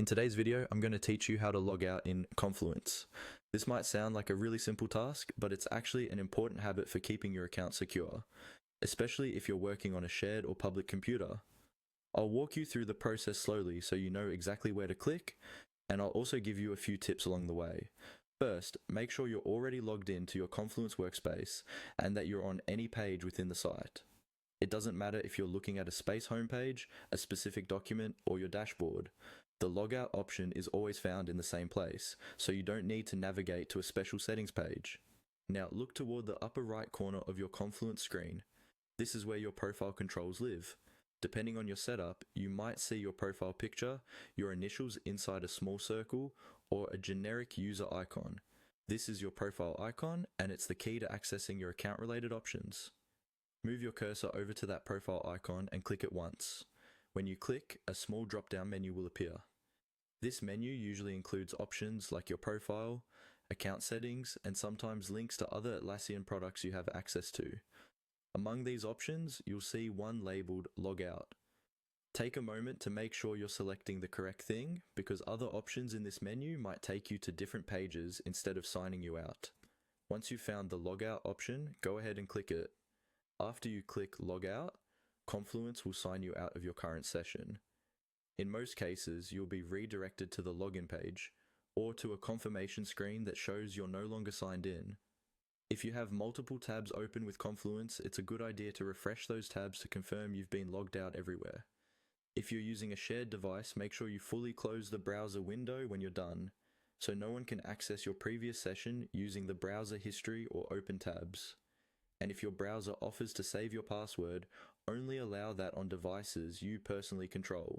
In today's video, I'm going to teach you how to log out in Confluence. This might sound like a really simple task, but it's actually an important habit for keeping your account secure, especially if you're working on a shared or public computer. I'll walk you through the process slowly so you know exactly where to click, and I'll also give you a few tips along the way. First, make sure you're already logged into your Confluence workspace and that you're on any page within the site. It doesn't matter if you're looking at a space homepage, a specific document, or your dashboard. The logout option is always found in the same place, so you don't need to navigate to a special settings page. Now look toward the upper right corner of your Confluence screen. This is where your profile controls live. Depending on your setup, you might see your profile picture, your initials inside a small circle, or a generic user icon. This is your profile icon, and it's the key to accessing your account-related options. Move your cursor over to that profile icon and click it once. When you click, a small drop-down menu will appear. This menu usually includes options like your profile, account settings, and sometimes links to other Atlassian products you have access to. Among these options, you'll see one labeled Logout. Take a moment to make sure you're selecting the correct thing, because other options in this menu might take you to different pages instead of signing you out. Once you've found the Logout option, go ahead and click it. After you click Logout, Confluence will sign you out of your current session. In most cases, you'll be redirected to the login page, or to a confirmation screen that shows you're no longer signed in. If you have multiple tabs open with Confluence, it's a good idea to refresh those tabs to confirm you've been logged out everywhere. If you're using a shared device, make sure you fully close the browser window when you're done, so no one can access your previous session using the browser history or open tabs. And if your browser offers to save your password, only allow that on devices you personally control.